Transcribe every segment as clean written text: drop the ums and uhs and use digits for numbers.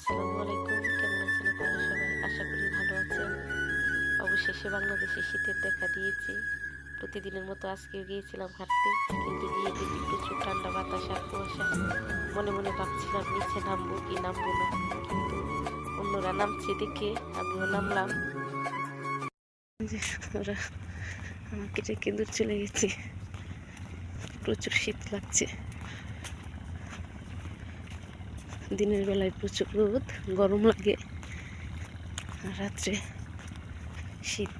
আসসালামু আলাইকুম। কেমন আছেন আপনারা সবাই? আশা করি ভালো আছেন। অবশেষে বাংলাদেশে শীতের দেখা দিয়েছে। প্রতিদিনের মতো আজকেও গিয়েছিলাম হাঁটতে, কিন্তু গিয়ে দেখি প্রচুর ঠান্ডা বাতাস আর কুয়াশা। মনে মনে ভাবছিলাম নিচে নামবো কি নামবো না, কিন্তু অন্যরা নামছে দেখে আমিও নামলাম। ওরা আমাকে রেখে দূর চলে গেছে। প্রচুর শীত লাগছে। দিনের বেলায় প্রচুর রোদ, গরম লাগে, আর রাত্রে শীত।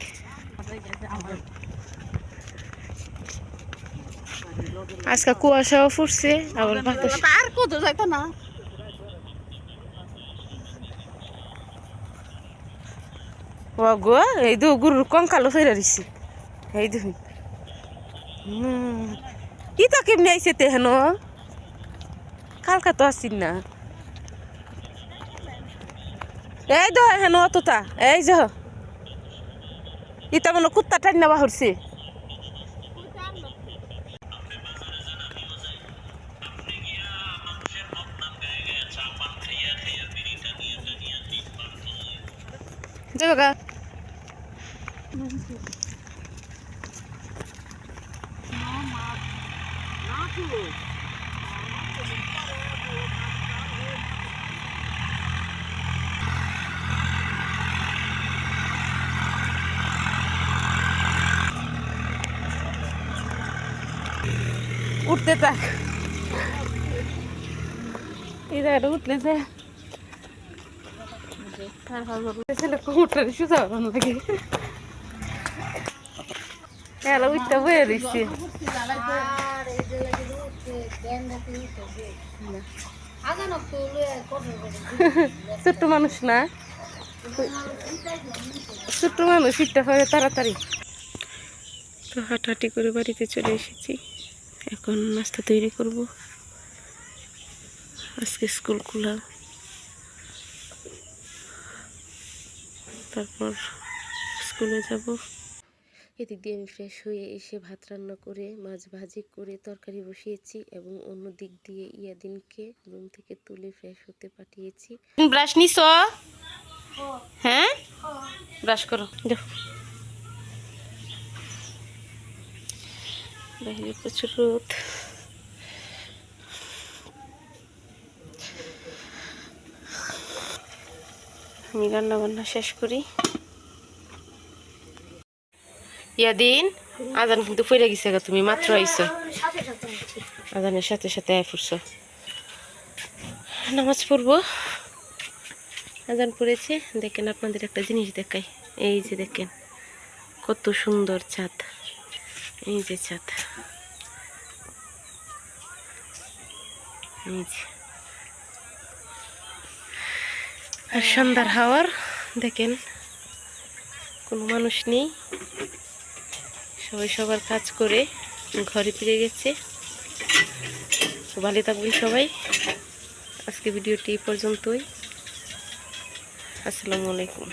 আজকে কুয়াশাও ফুটছে, আবার বাতাস। আর কত যাইতো না। গো এই দু গরুর কঙ্কালো ফেরে দিছি। এই দেখুন ইতা কেমনি আইছে তে হেন, কালকা তো আসিন না। এই দো হেন অতটা, এই যে ইতা মনে কুত্তা টাইন নেওয়া হচ্ছে। যাবে উঠতে থাক, এই জায়গাটা উঠলে যে ছেলে কবুতর সুজা লাগে। এলা উঠতে বয়ে দিচ্ছি। ছোট্ট মানুষ না, ছোট্ট মানুষ উঠতে পারে তাড়াতাড়ি। তো হাঁটাহাঁটি করে বাড়িতে চলে এসেছি। এখন নাস্তা তৈরি করব। আজকে স্কুল খোলা, তারপর স্কুলে যাব। এদিক দিয়ে আমি ফ্রেশ হয়ে এসে ভাত রান্না করে মাছ ভাজি করে তরকারি বসিয়েছি, এবং অন্য দিক দিয়ে ইয়াদিনকে রুম থেকে তুলে ফ্রেশ হতে পাঠিয়েছি। ব্রাশ নিছ? হ্যাঁ, ব্রাশ করো। বাইরে প্রচুর রোদ। আমি রান্না বান্না শেষ করি। ইয়াদিন, আজান কিন্তু পড়ে গেছে, তুমি মাত্র আইছো। আজানের সাথে সাথে আয় পড়ছো। নামাজ পড়বো। আজান পড়েছে। দেখেন আপনাদের একটা জিনিস দেখাই। এই যে দেখেন কত সুন্দর চাঁদ। এই যে চাঁদ, এই যে। আর সন্ধ্যার হাওয়ার দেখেন, কোনো মানুষ নেই, সবাই সবার কাজ করে ঘরে ফিরে গেছে। ভালো থাকবেন সবাই। আজকে ভিডিওটি এই পর্যন্তই। আসসালামু আলাইকুম।